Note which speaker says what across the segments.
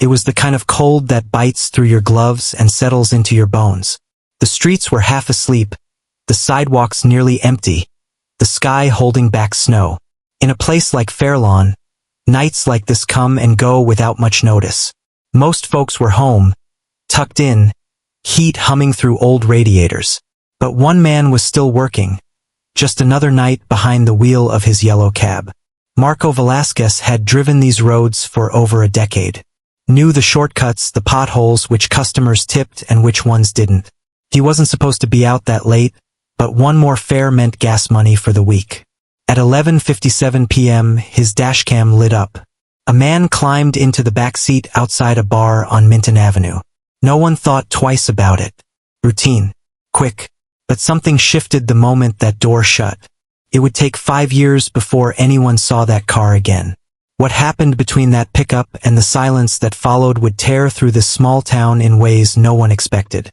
Speaker 1: It was the kind of cold that bites through your gloves and settles into your bones. The streets were half asleep, the sidewalks nearly empty, the sky holding back snow. In a place like Fairlawn, nights like this come and go without much notice. Most folks were home, tucked in, heat humming through old radiators. But one man was still working, just another night behind the wheel of his yellow cab. Marco Velasquez had driven these roads for over a decade. Knew the shortcuts, the potholes, which customers tipped and which ones didn't. He wasn't supposed to be out that late, but one more fare meant gas money for the week. At 11:57 p.m., his dashcam lit up. A man climbed into the back seat outside a bar on Minton Avenue. No one thought twice about it. Routine. Quick. But something shifted the moment that door shut. It would take 5 years before anyone saw that car again. What happened between that pickup and the silence that followed would tear through this small town in ways no one expected.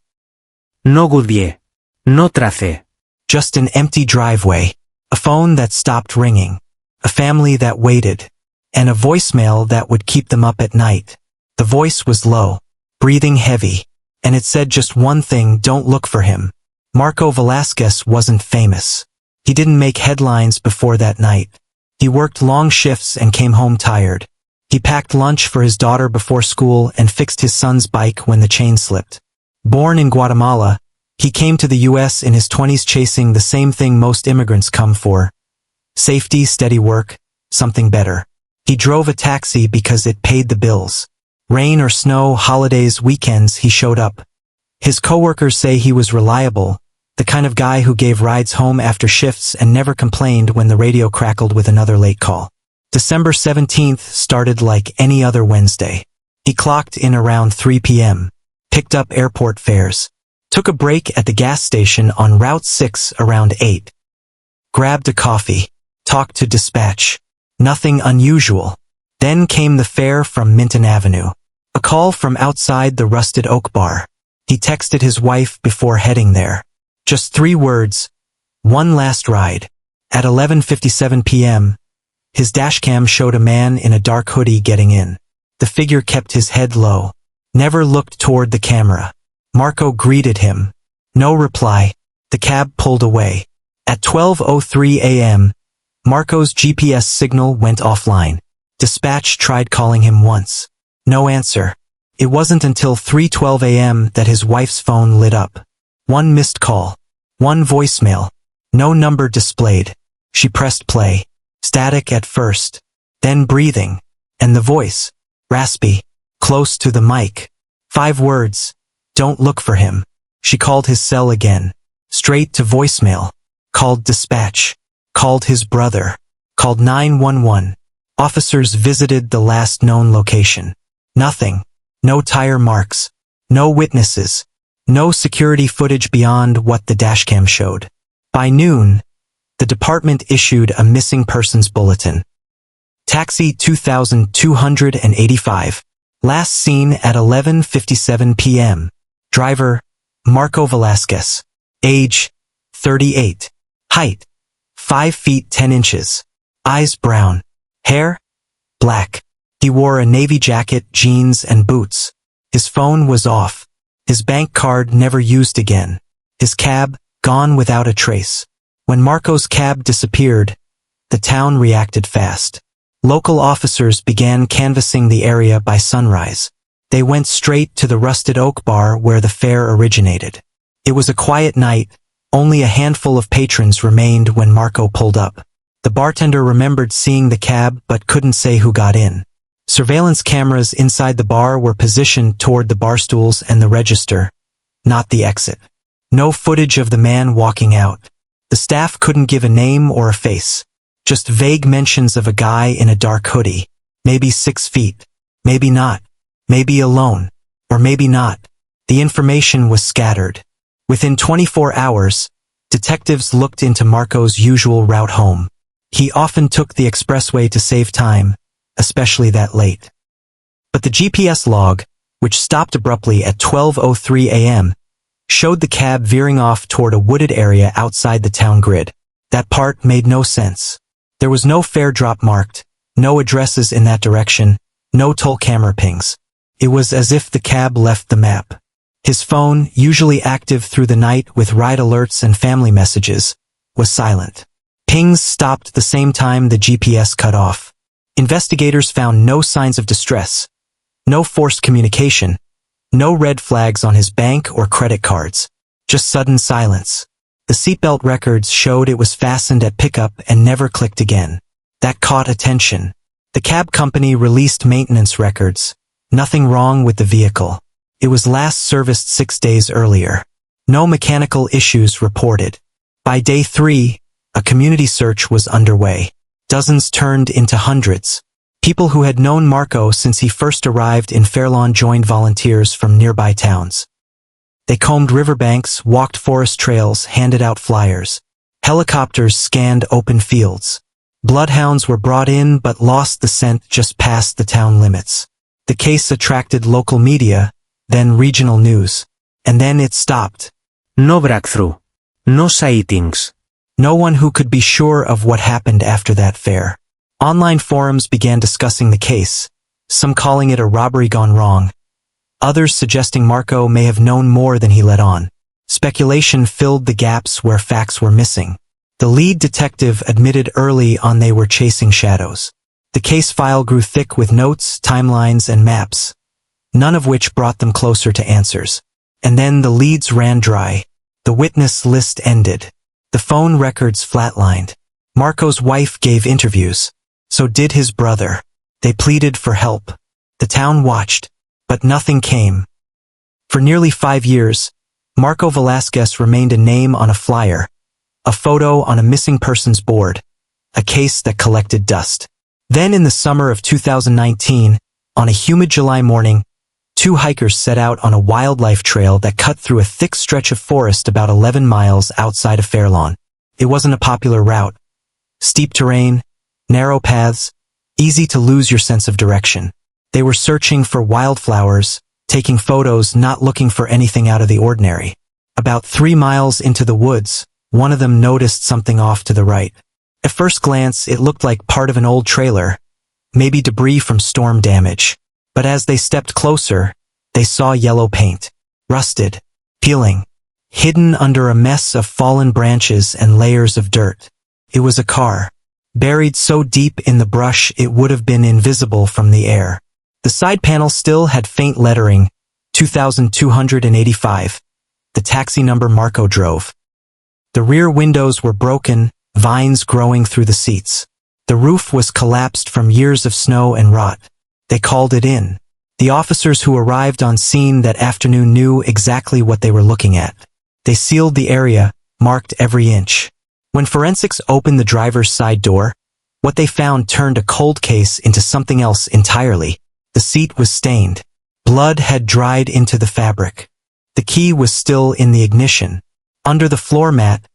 Speaker 2: No goodbye. No trace.
Speaker 1: Just an empty driveway, a phone that stopped ringing, a family that waited, and a voicemail that would keep them up at night. The voice was low, breathing heavy, and it said just one thing: don't look for him. Marco Velasquez wasn't famous. He didn't make headlines before that night. He worked long shifts and came home tired. He packed lunch for his daughter before school and fixed his son's bike when the chain slipped. Born in Guatemala, he came to the U.S. in his 20s chasing the same thing most immigrants come for: safety, steady work, something better. He drove a taxi because it paid the bills. Rain or snow, holidays, weekends, he showed up. His coworkers say he was reliable, the kind of guy who gave rides home after shifts and never complained when the radio crackled with another late call. December 17th started like any other Wednesday. He clocked in around 3 p.m., picked up airport fares, took a break at the gas station on Route 6 around 8, grabbed a coffee, talked to dispatch. Nothing unusual. Then came the fare from Minton Avenue. A call from outside the Rusted Oak Bar. He texted his wife before heading there. Just 3 words: one last ride. At 11:57 p.m., his dashcam showed a man in a dark hoodie getting in. The figure kept his head low, never looked toward the camera. Marco greeted him. No reply. The cab pulled away. At 12:03 a.m., Marco's GPS signal went offline. Dispatch tried calling him once. No answer. It wasn't until 3:12 a.m. that his wife's phone lit up. One missed call. One voicemail. No number displayed. She pressed play. Static at first. Then breathing. And the voice. Raspy. Close to the mic. 5 words. Don't look for him. She called his cell again. Straight to voicemail. Called dispatch. Called his brother. Called 911. Officers visited the last known location. Nothing. No tire marks. No witnesses. No security footage beyond what the dashcam showed. By noon, the department issued a missing persons bulletin. Taxi 2285. Last seen at 11:57 p.m. Driver, Marco Velasquez. Age, 38. Height, 5 feet 10 inches. Eyes brown. Hair, black. He wore a navy jacket, jeans, and boots. His phone was off. His bank card never used again. His cab, gone without a trace. When Marco's cab disappeared, the town reacted fast. Local officers began canvassing the area by sunrise. They went straight to the Rusted Oak Bar where the fare originated. It was a quiet night. Only a handful of patrons remained when Marco pulled up. The bartender remembered seeing the cab but couldn't say who got in. Surveillance cameras inside the bar were positioned toward the bar stools and the register, not the exit. No footage of the man walking out. The staff couldn't give a name or a face. Just vague mentions of a guy in a dark hoodie. Maybe 6 feet. Maybe not. Maybe alone. Or maybe not. The information was scattered. Within 24 hours, detectives looked into Marco's usual route home. He often took the expressway to save time, especially that late. But the GPS log, which stopped abruptly at 12:03 a.m., showed the cab veering off toward a wooded area outside the town grid. That part made no sense. There was no fare drop marked, no addresses in that direction, no toll camera pings. It was as if the cab left the map. His phone, usually active through the night with ride alerts and family messages, was silent. Pings stopped the same time the GPS cut off. Investigators found no signs of distress, no forced communication, no red flags on his bank or credit cards, just sudden silence. The seatbelt records showed it was fastened at pickup and never clicked again. That caught attention. The cab company released maintenance records. Nothing wrong with the vehicle. It was last serviced 6 days earlier. No mechanical issues reported. By day 3, a community search was underway. Dozens turned into hundreds. People who had known Marco since he first arrived in Fairlawn joined volunteers from nearby towns. They combed riverbanks, walked forest trails, handed out flyers. Helicopters scanned open fields. Bloodhounds were brought in but lost the scent just past the town limits. The case attracted local media, then regional news. And then it stopped.
Speaker 2: No breakthrough. No sightings.
Speaker 1: No one who could be sure of what happened after that fair. Online forums began discussing the case, some calling it a robbery gone wrong, others suggesting Marco may have known more than he let on. Speculation filled the gaps where facts were missing. The lead detective admitted early on they were chasing shadows. The case file grew thick with notes, timelines, and maps, none of which brought them closer to answers. And then the leads ran dry. The witness list ended. The phone records flatlined. Marco's wife gave interviews. So did his brother. They pleaded for help. The town watched, but nothing came. For nearly 5 years, Marco Velasquez remained a name on a flyer, a photo on a missing persons board, a case that collected dust. Then in the summer of 2019, on a humid July morning, 2 hikers set out on a wildlife trail that cut through a thick stretch of forest about 11 miles outside of Fairlawn. It wasn't a popular route. Steep terrain, narrow paths, easy to lose your sense of direction. They were searching for wildflowers, taking photos, not looking for anything out of the ordinary. About 3 miles into the woods, one of them noticed something off to the right. At first glance, it looked like part of an old trailer, maybe debris from storm damage. But as they stepped closer, they saw yellow paint, rusted, peeling, hidden under a mess of fallen branches and layers of dirt. It was a car, buried so deep in the brush it would have been invisible from the air. The side panel still had faint lettering, 2285, the taxi number Marco drove. The rear windows were broken, vines growing through the seats. The roof was collapsed from years of snow and rot. They called it in. The officers who arrived on scene that afternoon knew exactly what they were looking at. They sealed the area, marked every inch. When forensics opened the driver's side door, what they found turned a cold case into something else entirely. The seat was stained. Blood had dried into the fabric. The key was still in the ignition. Under the floor mat,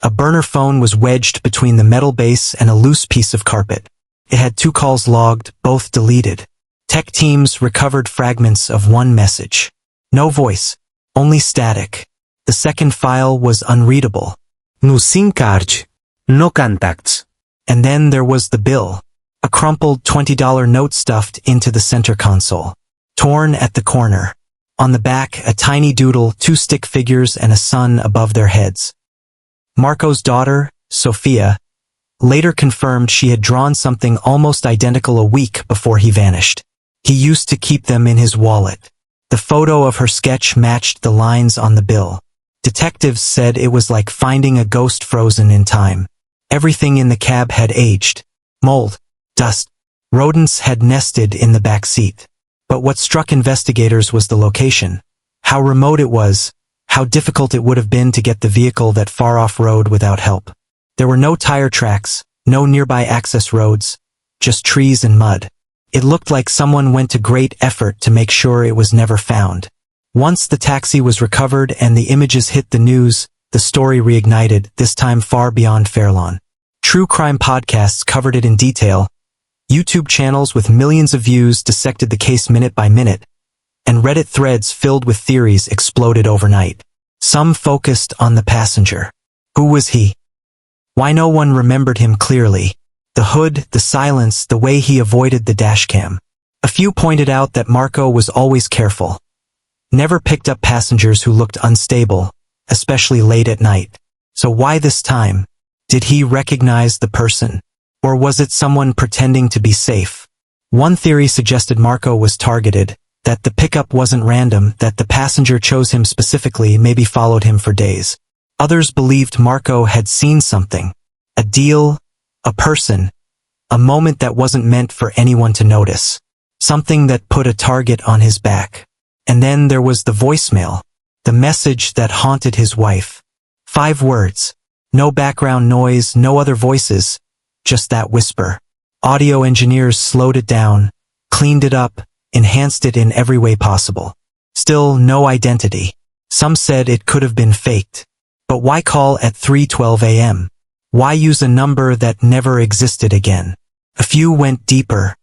Speaker 1: a burner phone was wedged between the metal base and a loose piece of carpet. It had 2 calls logged, both deleted. Tech teams recovered fragments of one message. No voice, only static. The second file was unreadable.
Speaker 2: No SIM card. No contacts.
Speaker 1: And then there was the bill. A crumpled $20 note stuffed into the center console. Torn at the corner. On the back, a tiny doodle, 2 stick figures and a sun above their heads. Marco's daughter, Sophia, later confirmed she had drawn something almost identical a week before he vanished. He used to keep them in his wallet. The photo of her sketch matched the lines on the bill. Detectives said it was like finding a ghost frozen in time. Everything in the cab had aged. Mold, dust, rodents had nested in the back seat. But what struck investigators was the location. How remote it was, how difficult it would have been to get the vehicle that far off road without help. There were no tire tracks, no nearby access roads, just trees and mud. It looked like someone went to great effort to make sure it was never found. Once the taxi was recovered and the images hit the news, the story reignited, this time far beyond Fairlawn. True crime podcasts covered it in detail. YouTube channels with millions of views dissected the case minute by minute, and Reddit threads filled with theories exploded overnight. Some focused on the passenger. Who was he? Why no one remembered him clearly? The hood, the silence, the way he avoided the dashcam. A few pointed out that Marco was always careful. Never picked up passengers who looked unstable, especially late at night. So why this time? Did he recognize the person? Or was it someone pretending to be safe? One theory suggested Marco was targeted, that the pickup wasn't random, that the passenger chose him specifically, maybe followed him for days. Others believed Marco had seen something. A deal, a person, a moment that wasn't meant for anyone to notice. Something that put a target on his back. And then there was the voicemail, the message that haunted his wife. 5 words. No background noise, no other voices, just that whisper. Audio engineers slowed it down, cleaned it up, enhanced it in every way possible. Still no identity. Some said it could have been faked. But why call at 3:12 a.m.? Why use a number that never existed again? A few went deeper,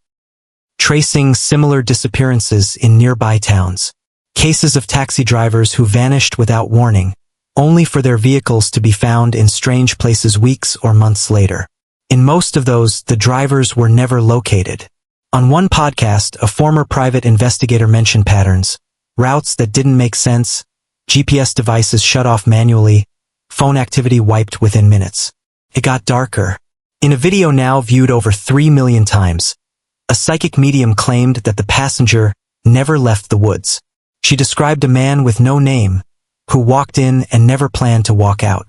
Speaker 1: tracing similar disappearances in nearby towns. Cases of taxi drivers who vanished without warning, only for their vehicles to be found in strange places weeks or months later. In most of those, the drivers were never located. On one podcast, a former private investigator mentioned patterns, routes that didn't make sense, GPS devices shut off manually, phone activity wiped within minutes. It got darker. In a video now viewed over 3 million times, a psychic medium claimed that the passenger never left the woods. She described a man with no name, who walked in and never planned to walk out.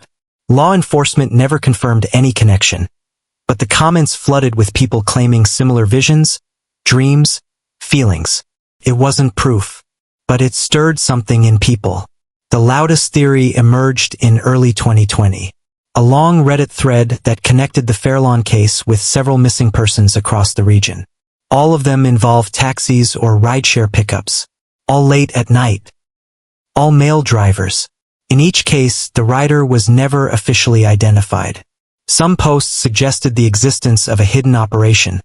Speaker 1: Law enforcement never confirmed any connection, but the comments flooded with people claiming similar visions, dreams, feelings. It wasn't proof, but it stirred something in people. The loudest theory emerged in early 2020. A long Reddit thread that connected the Fairlawn case with several missing persons across the region. All of them involved taxis or rideshare pickups. All late at night. All male drivers. In each case, the rider was never officially identified. Some posts suggested the existence of a hidden operation,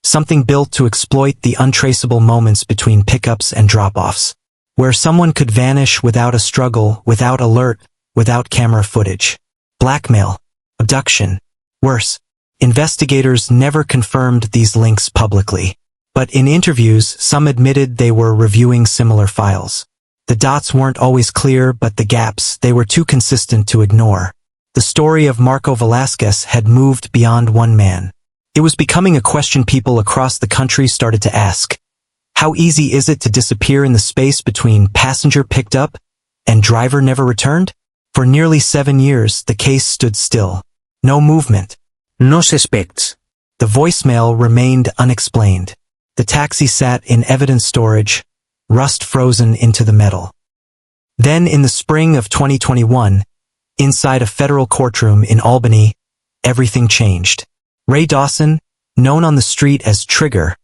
Speaker 1: something built to exploit the untraceable moments between pickups and drop-offs, where someone could vanish without a struggle, without alert, without camera footage. Blackmail, abduction. Worse, investigators never confirmed these links publicly. But in interviews, some admitted they were reviewing similar files. The dots weren't always clear, but the gaps, they were too consistent to ignore. The story of Marco Velasquez had moved beyond one man. It was becoming a question people across the country started to ask. How easy is it to disappear in the space between passenger picked up and driver never returned? For nearly 7 years, the case stood still. No movement.
Speaker 2: No suspects.
Speaker 1: The voicemail remained unexplained. The taxi sat in evidence storage, rust frozen into the metal. Then in the spring of 2021, inside a federal courtroom in Albany, everything changed. Ray Dawson, known on the street as Trigger,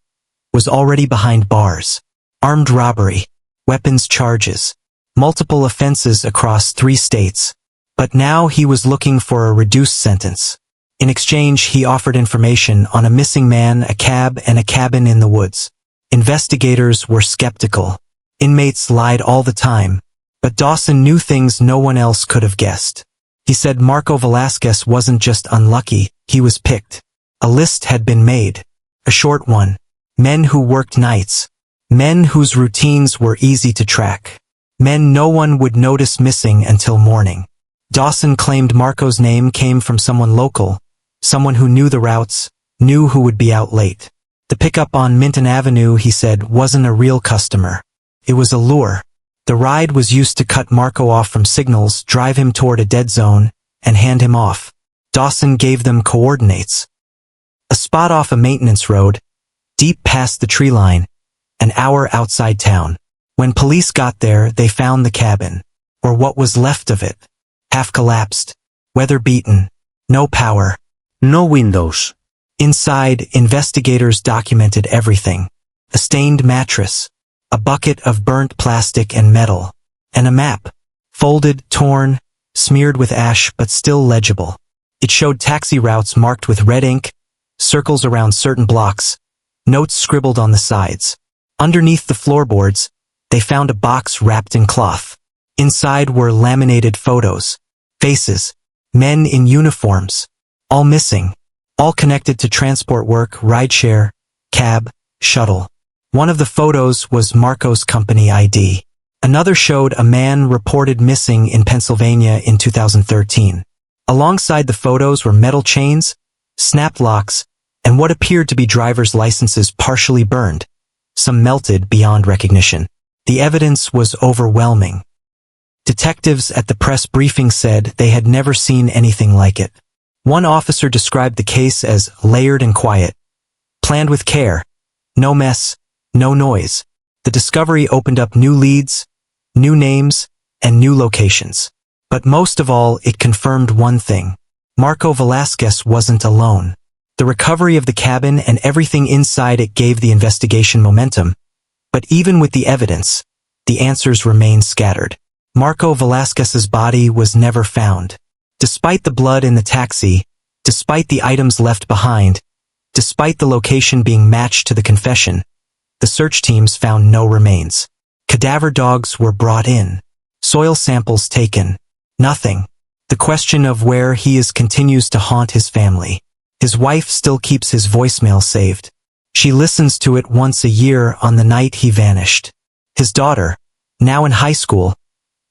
Speaker 1: was already behind bars. Armed robbery, weapons charges, multiple offenses across 3 states. But now he was looking for a reduced sentence. In exchange, he offered information on a missing man, a cab, and a cabin in the woods. Investigators were skeptical. Inmates lied all the time. But Dawson knew things no one else could have guessed. He said Marco Velasquez wasn't just unlucky, he was picked. A list had been made. A short one. Men who worked nights. Men whose routines were easy to track. Men no one would notice missing until morning. Dawson claimed Marco's name came from someone local, someone who knew the routes, knew who would be out late. The pickup on Minton Avenue, he said, wasn't a real customer. It was a lure. The ride was used to cut Marco off from signals, drive him toward a dead zone, and hand him off. Dawson gave them coordinates. A spot off a maintenance road, deep past the tree line, an hour outside town. When police got there, they found the cabin, or what was left of it. Half collapsed, weather-beaten, no power.
Speaker 2: No windows.
Speaker 1: Inside, investigators documented everything. A stained mattress, a bucket of burnt plastic and metal, and a map. Folded, torn, smeared with ash but still legible. It showed taxi routes marked with red ink, circles around certain blocks, notes scribbled on the sides. Underneath the floorboards, they found a box wrapped in cloth. Inside were laminated photos, faces, men in uniforms, all missing, all connected to transport work, rideshare, cab, shuttle. One of the photos was Marco's company ID. Another showed a man reported missing in Pennsylvania in 2013. Alongside the photos were metal chains, snapped locks, and what appeared to be driver's licenses partially burned, some melted beyond recognition. The evidence was overwhelming. Detectives at the press briefing said they had never seen anything like it. One officer described the case as layered and quiet, planned with care, no mess, no noise. The discovery opened up new leads, new names, and new locations. But most of all, it confirmed one thing. Marco Velasquez wasn't alone. The recovery of the cabin and everything inside it gave the investigation momentum. But even with the evidence, the answers remained scattered. Marco Velasquez's body was never found. Despite the blood in the taxi, despite the items left behind, despite the location being matched to the confession, the search teams found no remains. Cadaver dogs were brought in. Soil samples taken. Nothing. The question of where he is continues to haunt his family. His wife still keeps his voicemail saved. She listens to it once a year on the night he vanished. His daughter, now in high school,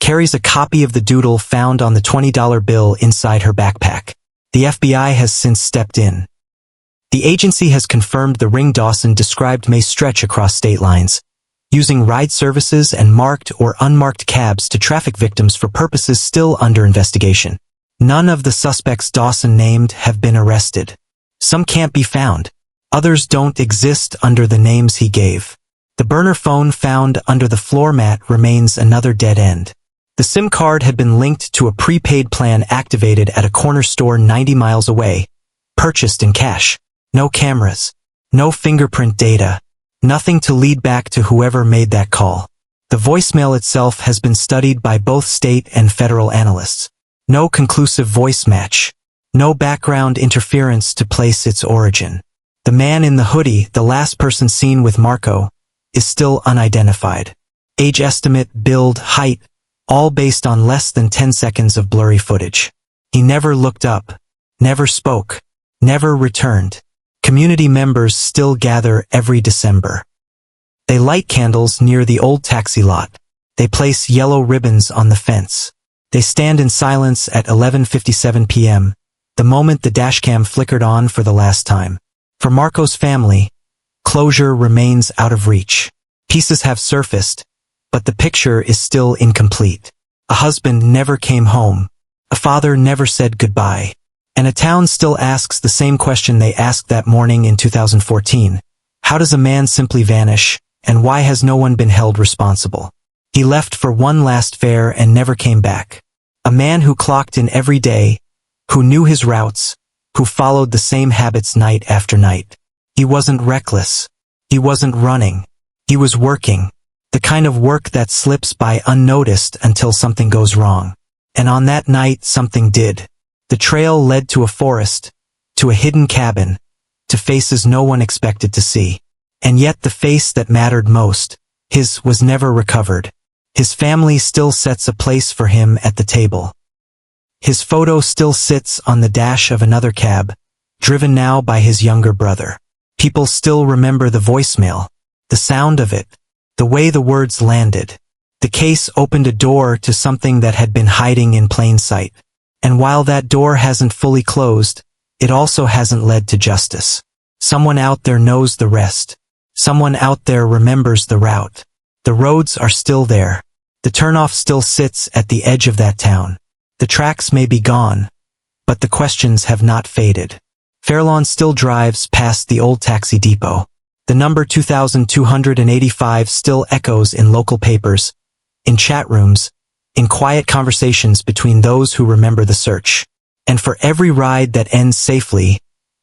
Speaker 1: carries a copy of the doodle found on the $20 bill inside her backpack. The FBI has since stepped in. The agency has confirmed the ring Dawson described may stretch across state lines, using ride services and marked or unmarked cabs to traffic victims for purposes still under investigation. None of the suspects Dawson named have been arrested. Some can't be found. Others don't exist under the names he gave. The burner phone found under the floor mat remains another dead end. The SIM card had been linked to a prepaid plan activated at a corner store 90 miles away, purchased in cash. No cameras, no fingerprint data, nothing to lead back to whoever made that call. The voicemail itself has been studied by both state and federal analysts. No conclusive voice match, no background interference to place its origin. The man in the hoodie, the last person seen with Marco, is still unidentified. Age estimate, build, height, all based on less than 10 seconds of blurry footage. He never looked up, never spoke, never returned. Community members still gather every December. They light candles near the old taxi lot. They place yellow ribbons on the fence. They stand in silence at 11:57 p.m., the moment the dashcam flickered on for the last time. For Marco's family, closure remains out of reach. Pieces have surfaced, but the picture is still incomplete. A husband never came home. A father never said goodbye. And a town still asks the same question they asked that morning in 2014. How does a man simply vanish, and why has no one been held responsible? He left for one last fare and never came back. A man who clocked in every day, who knew his routes, who followed the same habits night after night. He wasn't reckless. He wasn't running. He was working. The kind of work that slips by unnoticed until something goes wrong. And on that night, something did. The trail led to a forest, to a hidden cabin, to faces no one expected to see. And yet the face that mattered most, his, was never recovered. His family still sets a place for him at the table. His photo still sits on the dash of another cab, driven now by his younger brother. People still remember the voicemail, the sound of it, the way the words landed. The case opened a door to something that had been hiding in plain sight. And while that door hasn't fully closed, it also hasn't led to justice. Someone out there knows the rest. Someone out there remembers the route. The roads are still there. The turnoff still sits at the edge of that town. The tracks may be gone, but the questions have not faded. Fairlawn still drives past the old taxi depot. The number 2285 still echoes in local papers, in chat rooms, in quiet conversations between those who remember the search. And for every ride that ends safely,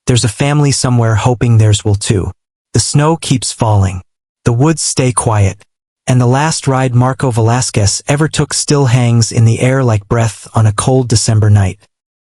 Speaker 1: there's a family somewhere hoping theirs will too. The snow keeps falling. The woods stay quiet. And the last ride Marco Velasquez ever took still hangs in the air like breath on a cold December night.